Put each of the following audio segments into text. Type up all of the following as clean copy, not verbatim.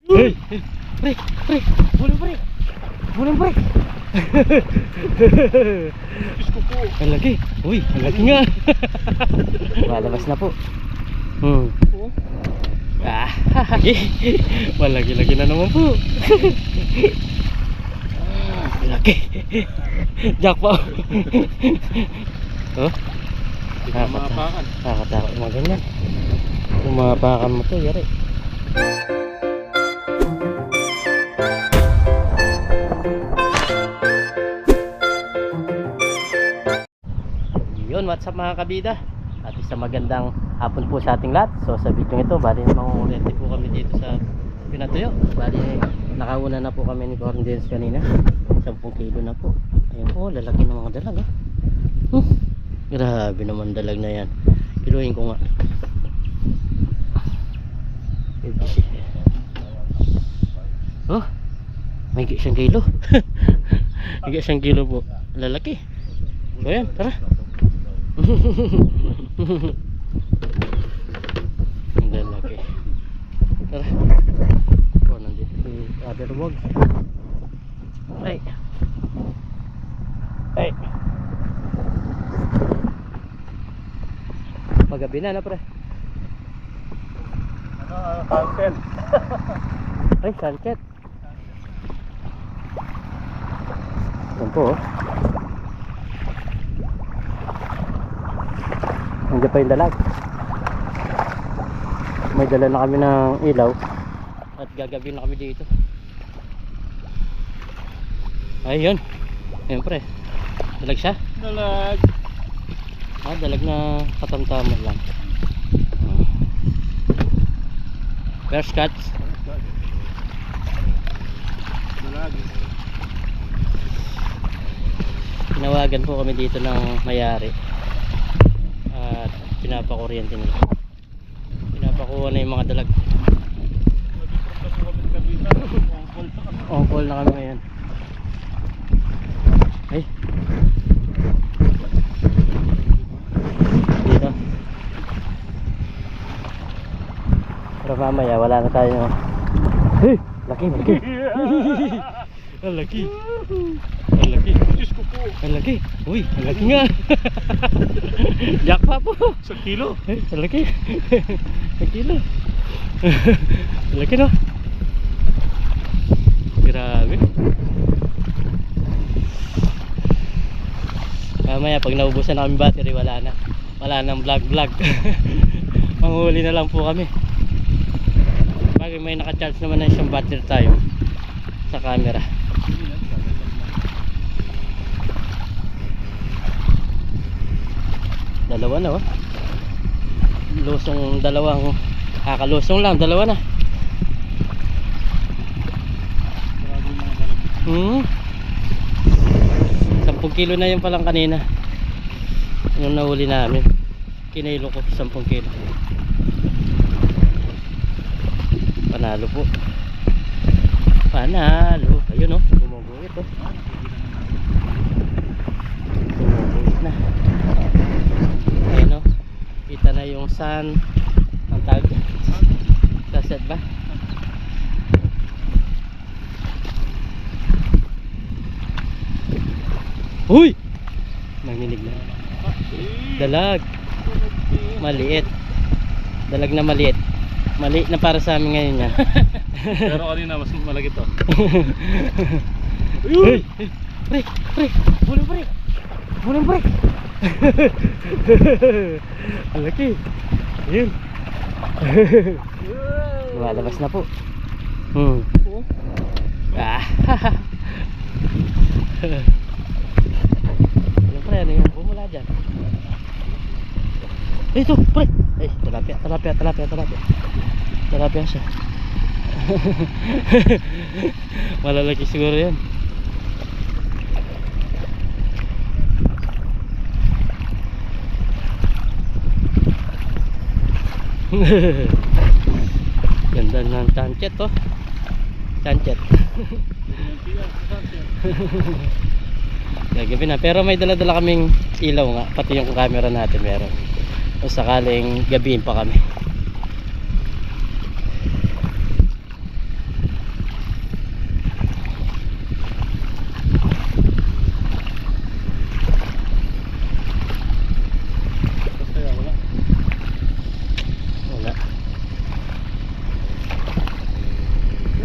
Hey, pre, pre, bulong pre. Bulong pre. Diyos ko po. Ang laki. Uy, ang laki nga. Malabas na po. Oo. Ah, malaki-laki na naman po. Laki. Jackpot. Oh. Mapakan. Nakakatakot mga ganyan. Kung mapakan mo to, yari. Yun, what's up mga kabida? At isang magandang hapon po sa ating lahat. So sa video ito, bali mangungulente po kami dito sa Pinatuyo. Bali nakauna na po kami ni Corn Dance kanina. 10 kilo na po. Ayun po, lalaki ng mga dalag. Grabe naman dalag na yan. Kiluhin ko nga. 50. Oh, may 1 kilo. May 1 kilo po. Lalaki. So yan, tara. Ang lalaki. Tara. Oh, nandito si other wog. Ay. Ay. Magabi na pre. Cancel. Ay, sunset. Yan po. Nandiyan pa yung dalag. May dala na kami ng ilaw. At gagabi na kami dito. Ayun. Ayun pre. Dalag siya? Dalag. Ah, dalag na katamtaman lang. First cuts. Dalag. Tinawagan po kami dito ng may-ari. At pinapakuryente nila. Pinapakuha na yung mga dalag. On call na kami ngayon. Ay. Dito. Pero mamaya wala na tayo. Hey! Laki, laki. Ang laki. Ang laki. Diyos ko po. Ang laki. Uy, ang laki nga. Jackpot po. 1 kilo. Ay, ang laki. 1 kilo. Ang laki no. Grabe. Mamaya pag naubusan na kami battery, wala na. Wala nang vlog. Manghuli na lang po kami. Pag may naka-charge naman na isang battery tayo sa camera. Dalawa na oh. Lusong dalawang kakalusong lang, dalawa na. Grabe mga dalag. 10 kilo na yun palang kanina. Yung nahuli namin. Kinilo ko 10 kilo. Panalo po. Panalo. Ayun oh, gumuguhit oh. Gumuguhit na. Ayun oh. Kita na yung sun. Ang tag. Sunset ba? Uy! Nanginig na. Dalag. Maliit. Dalag na maliit. Maliit na para sa amin ngayon yan. Pero kanina mas malaki to. Hey! Pre! Pre! Bulong pre! Bulong pre! Ang laki. Ayun. Lumalabas na po. Ah. Yung pre, ano yung bumula dyan? Ito, pre! Ay, talapia siya. Malalaki siguro yan. Ganda ng chanchet oh. Chanchet. Gagabi na, pero may dala-dala kaming ilaw nga, pati yung camera natin meron. Kung sakaling gabihin pa kami.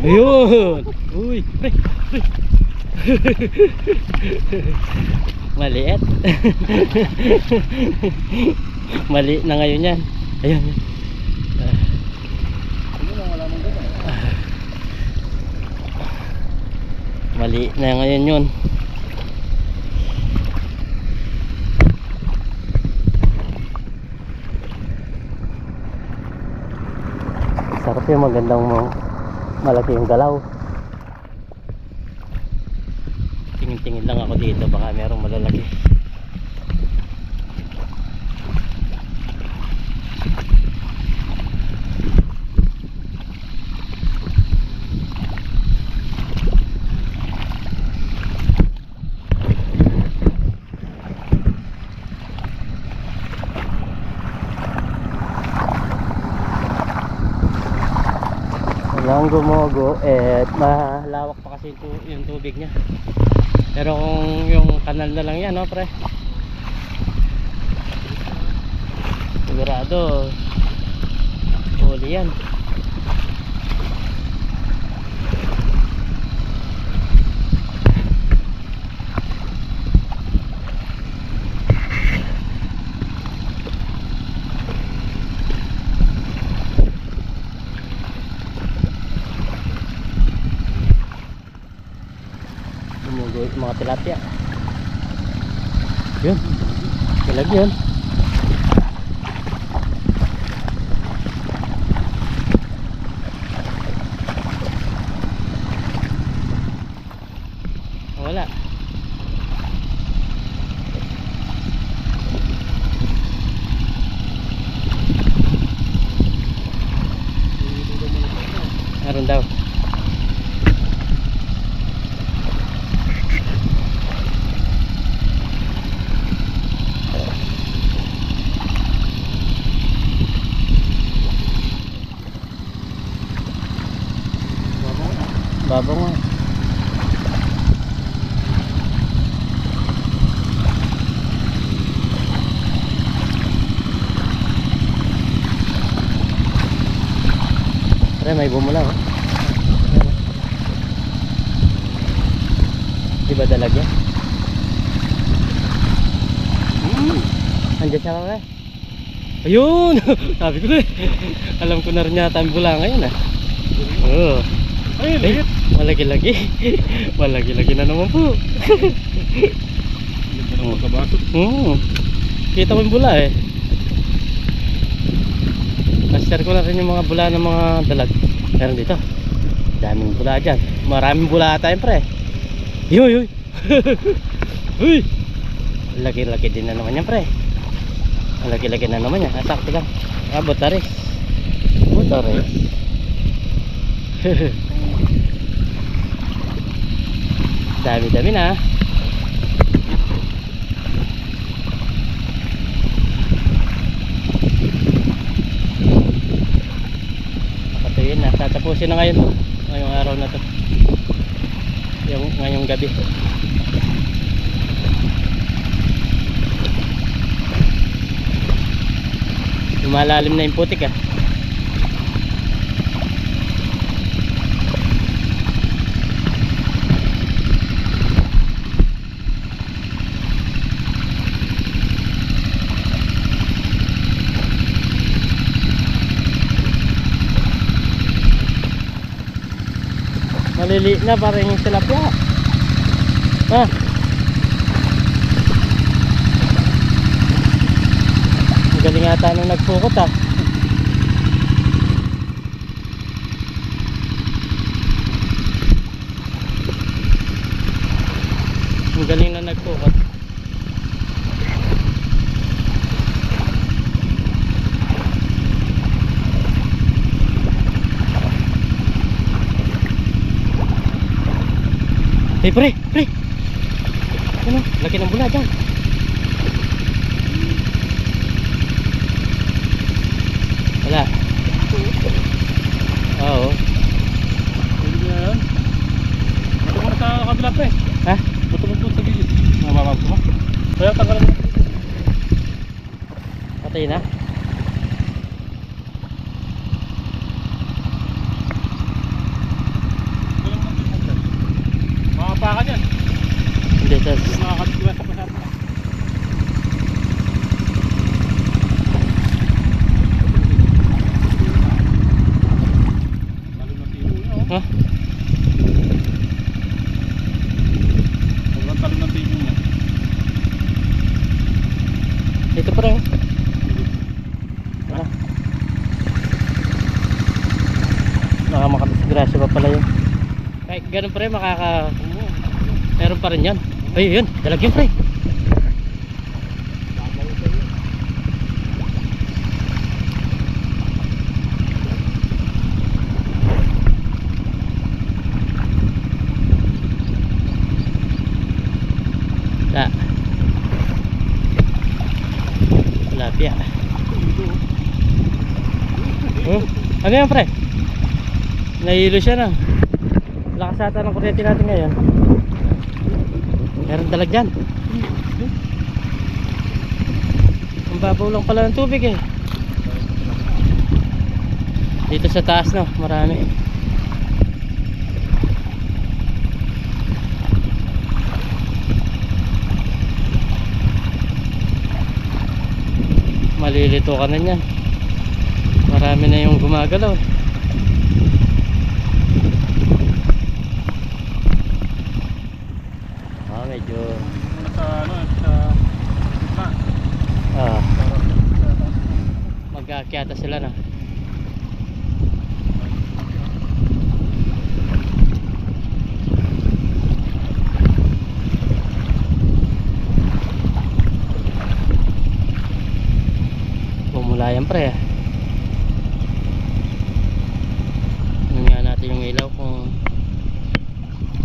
Ayun. Uy, pre. Maliit. Mali na ngayon yan. Ayun. Ano na, wala mong ganyan. Mali na ngayon yun. Sarap yung magandang malaki yung galaw. Tingin-tingin lang ako dito, baka merong malalaki. Walang gumogo at malawak pa kasi yung tubig niya. Pero kung yung kanal na lang yan, no, pre? Sigurado huli yan. Bumugo yung mga tilapia. Yun, talag yun. Wala. Meron daw. Babaw nga. Pre, may bumula, oh. Di ba dalag yan? Andiyan siya, pre. Ayun! Sabi ko eh. Alam ko na rin yata ang bula ngayon, ah. Oo. Ay, liit. Malaki-laki. Malaki-laki na naman po. Ganda ng magkabaso. Kita ko yung bula eh. Master ko na rin yung mga bula ng mga dalag. Meron dito. Daming bula dyan. Maraming bula tayo, pre. Yuy, yuy. Uy. Laki-laki din na naman yan, pre. Laki-laki na naman yan. Asakti lang. Botaris. Botaris. Dami-dami na. Patuyin na. Tatapusin na ngayon to. Ngayong araw na to. Ngayong gabi. Lumalalim na yung putik, ah. Maliliit na parang yung tilapia. Ah. Magaling ata nung nagpukot, ah. Magaling na nagpukot. Eh, pre, pre. Ano? Laki ng bula dyan. Wala. Oo. Hindi na yan. Ito mo na sa kabila, pre. Ha? Ito mo sa gilid. Mababag ko mo. Kaya tanggalan mo. Patay na. That's, Nakakadisgrasya pa sa atin. Talo na tiro niya, oh. ha? Sobrang talo na tiro niya. Ito pa rin. Ano? Baka makadisgrasya pa pala yun. Kahit ganun pa rin Oo. meron pa rin yan. Ay yun, dalag yun pre. Da. Tilapia. Oh, ano yan pre? Nahilo siya na. Lakas ata ng kuryente natin ngayon. Meron dalag dyan. Ang babaw lang pala ng tubig eh. Dito sa taas no, marami. Malilito ka na niyan. Marami na yung gumagalaw. Medyo Sa ano, sa gitna. magkakiyata sila na. Bumula yan pre. Tingnan nga natin yung ilaw kung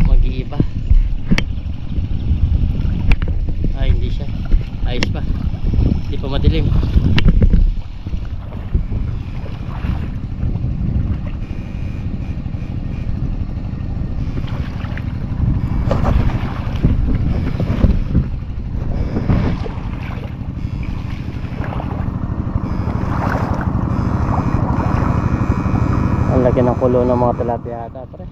mag-iiba. Ay hindi siya. Ayos pa. Hindi pa madilim. Ang laki ng kulo ng mga tilapia ata pre.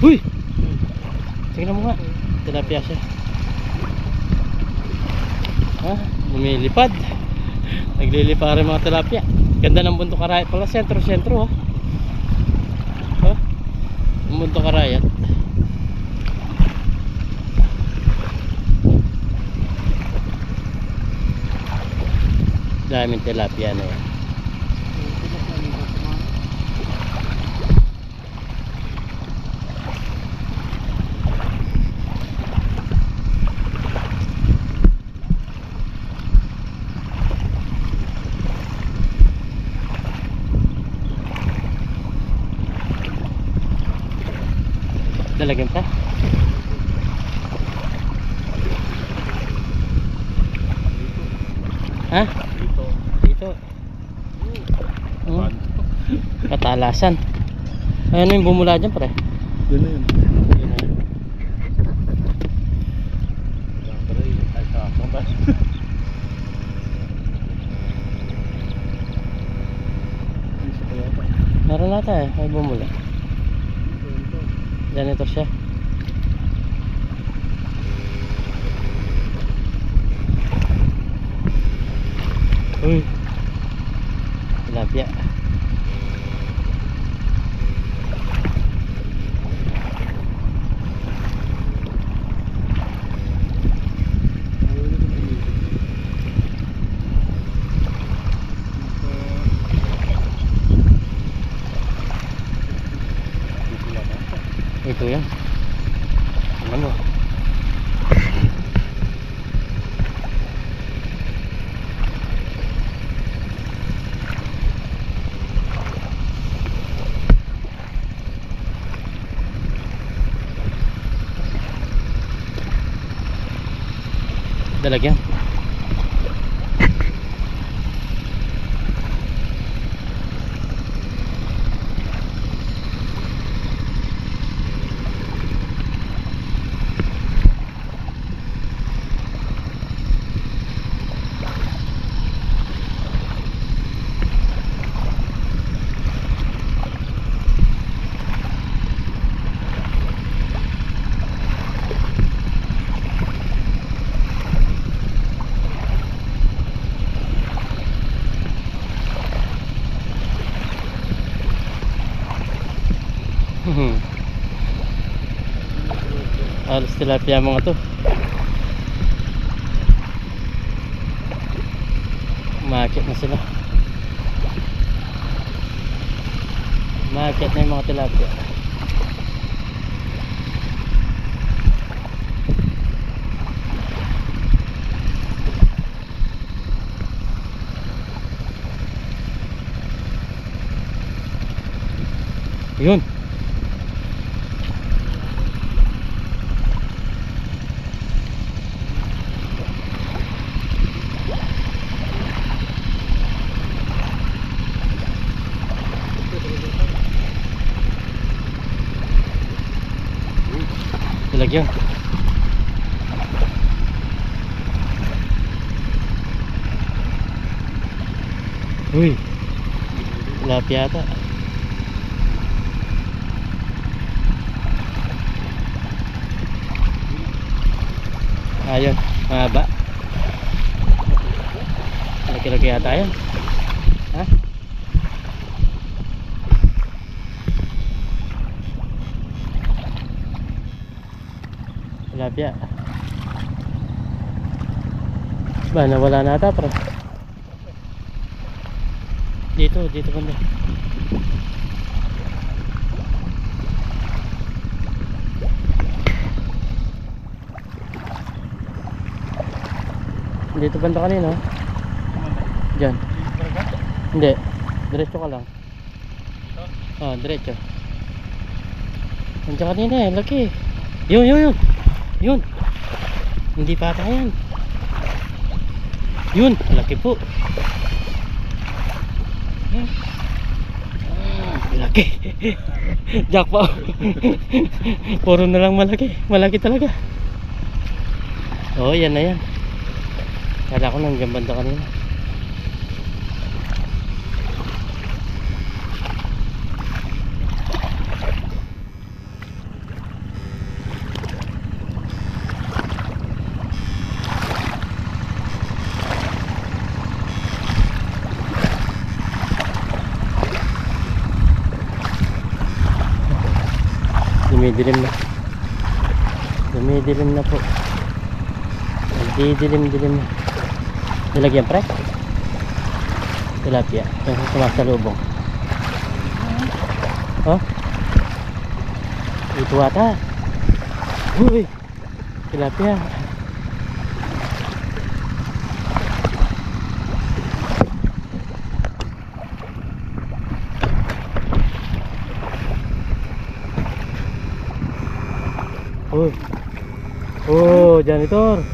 Uy! Tingnan mo nga. Tilapia siya. Ha? Lumilipad. Naglilipad rin mga tilapia. Ganda ng Buntok Arayat pala. Sentro-sentro ha. Ha? Ang Buntok Arayat. Daming tilapia na yan. Dalagyan pa. Ha? Dito. Katalasan. Ano yung bumula dyan pre? Yun na yun. Yun na yun. Ay, sa akin. Meron nata eh. May bumula. Ganito siya. Uy. Tilapia. Ito yan. Ano? Dalagyan. tilapia mga to. Umakit na sila. Umakit na yung mga tilapia. Yun. Lagyan. Uy. Tilapia ata. Ayun, mahaba. Laki-laki yata yan. Ha? Tilapia. Ba, nawala na ata pre. Dito banda. Dito banda kanina. Diyan. Hindi. Diretso ka lang. Ah, diretso. Nandiyan kanina eh, laki. Yun. Yun. Hindi pa ata yan. Yun, laki po. Laki. Jackpot. Puro na lang malaki. Malaki talaga. Oh, yan na yan. Kala ko nandiyan banda kanina. Dumidilim na po. Didilim na. Nilagyan pre? Tilapia. Yung sumasalubong. Oh? Ito ata. Uy! Tilapia. Oh. Oh, janitor.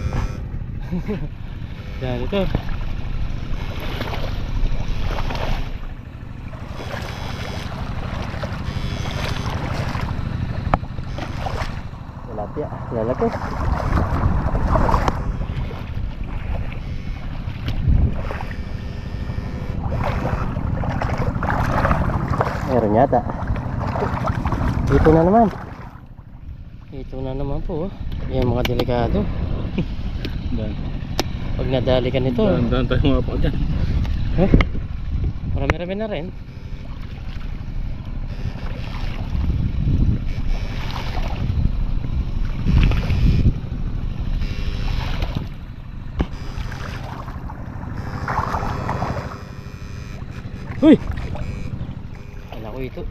Janitor. Tilapia, lalaki. Meron yata. Ito na naman po. Yan mga delikado. Pag nadali ka nito, Dahan tayo mga pa dyan. huh? Marami-rami na rin. Uy! Kala ko ito.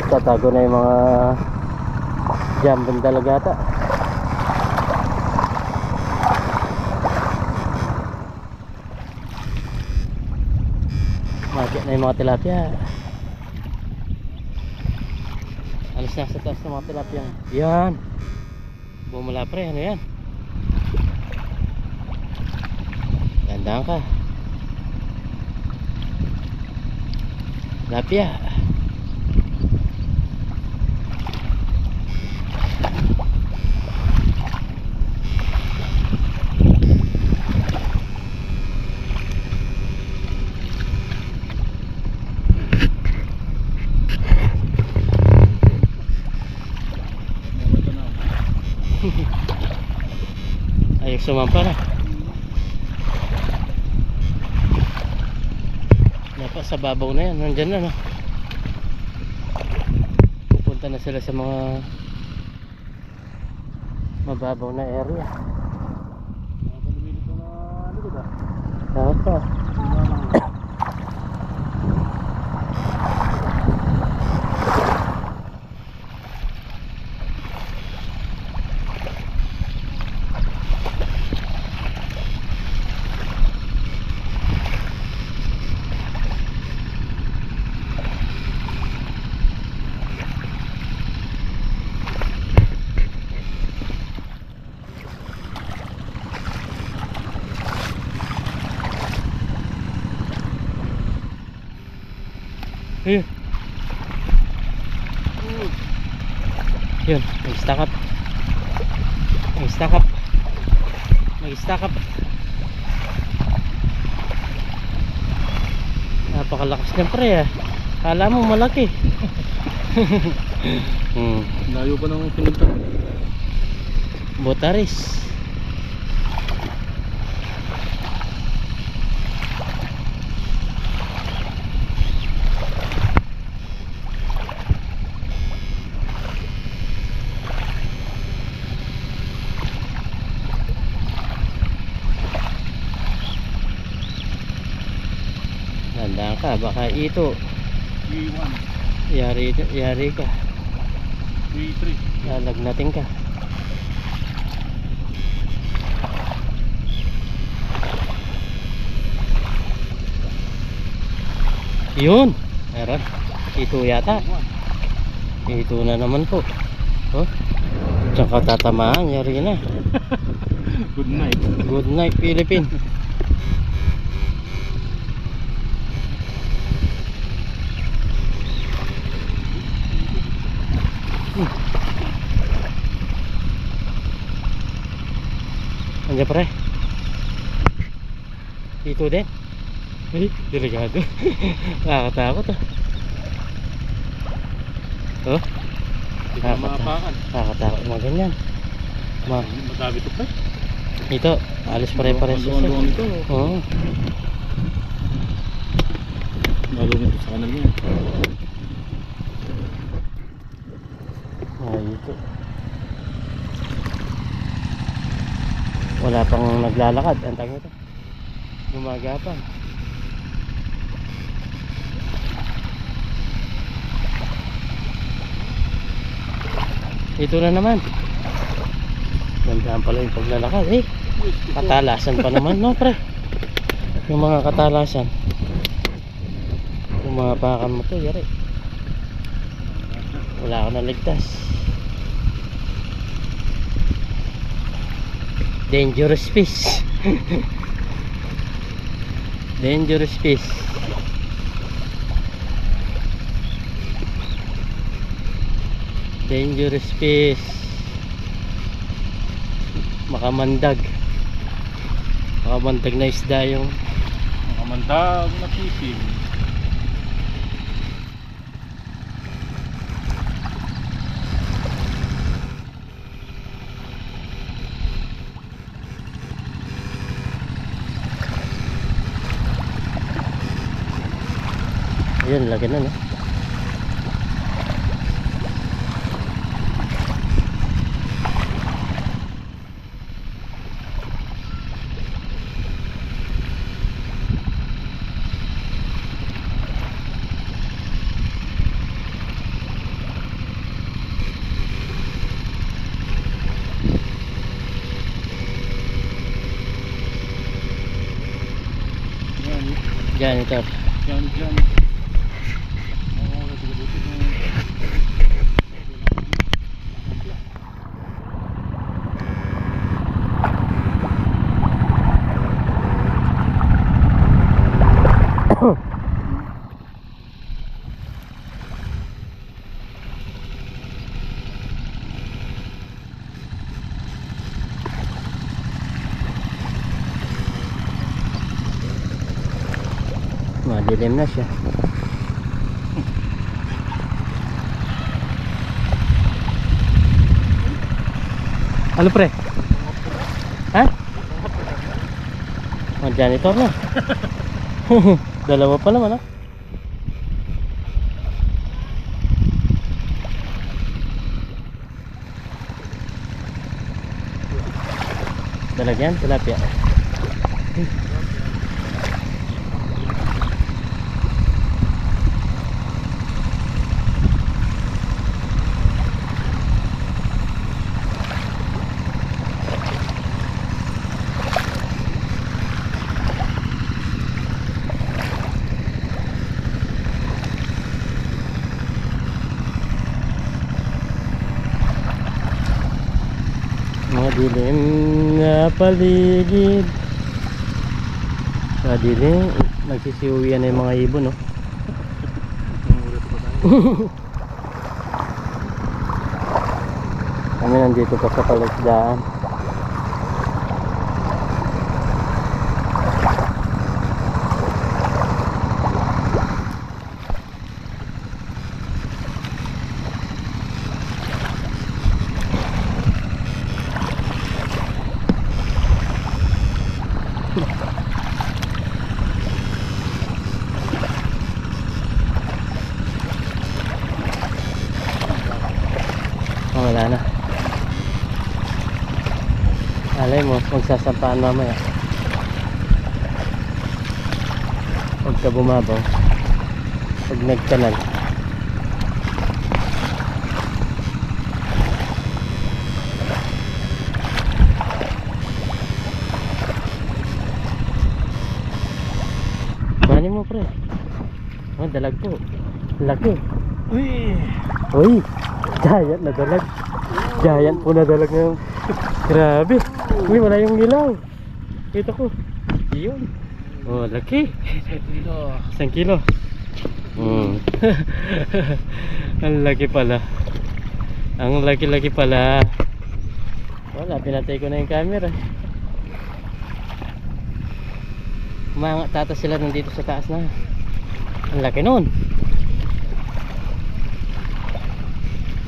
Tatago na yung mga jambon talaga ata. Mati na yung mga tilapia. Alis na sa taas ng mga tilapia. Yan. Bumula pre, ano yan? Gandaan ka. Tilapia. Sumampa na. Dapat sa babaw na yan. Nandyan na, no? Pupunta na sila sa mga mababaw na area. Lumilip ko na likod ah. Dapat. Ayun. Yun, nag-stack up. Nag-stack up. Nag-stack up. Napakalakas ng pre ah. Kala mo malaki. Layo pa ng pinunta. Botaris. Tandaan ka, baka ito V1, yari ka, V3. lalagnatin ka. Yun, meron ito yata. Ito na naman po. Oh, diyan ka tatamaan, yari na. Good night. Good night Philippine. Andiyan pre. Dito din. Ay, delikado. Nakakatakot ah. Oh, Hindi ka maapakan. nakakatakot mga ganyan. Madami ito pa. Ito, alis pare-pares siya. Luwan ito. Oo. Malungit ito sa kanal niya. Ay, ito. Wala pang naglalakad. Ang tawag ito. Gumagapang. Ito na naman. Gandaan pala yung paglalakad. Eh, katalasan pa naman, no, pre? Yung mga katalasan. Kung mapakan mo to, yari. Wala ka na ligtas. Dangerous fish. Dangerous fish. Dangerous fish. Makamandag. Makamandag na isda yung Makamandag na fishing. ayun, lagi na no. Yan. Diyan ito. Yan. Oo, nagbubuti na. Madilim na siya. Ano pre? Ha? janitor na. Dalawa pa naman, ah. Dalagyan, tilapia. Madilim na paligid. Madilim. Nagsisiuwian na yung mga ibon, no? Kami nandito pa sa Palaisdaan. Wala na. Alay mo, magsasampaan mamaya. Pagka bumabaw, pag nagkanal. Mani mo, pre. Oh, dalag po. Laki. Uy, giant na dalag. Giant po na dalag ngayon. Grabe. Uy, wala yung ilaw. Kita ko. Yun. Oh, laki. 1 kilo. Ang laki pala. Ang laki-laki pala. Wala, pinatay ko na yung camera. Mga tata sila nandito sa taas na. Ang laki nun.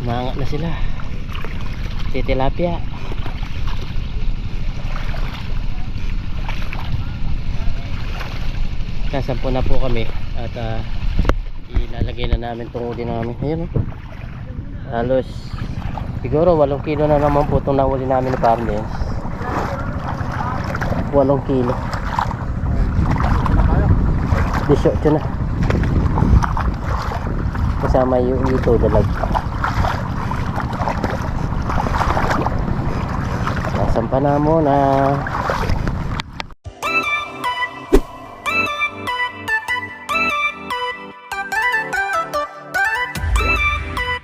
Mangat na sila. Titilapia. Kasampo na po kami. At ilalagay na namin itong uli namin. Ayun, oh. Halos siguro 8 kilo na naman po itong nauli namin ni Parnes. 8 kilo. 18 na. Kasama yung ito dalag. Nasampa na muna.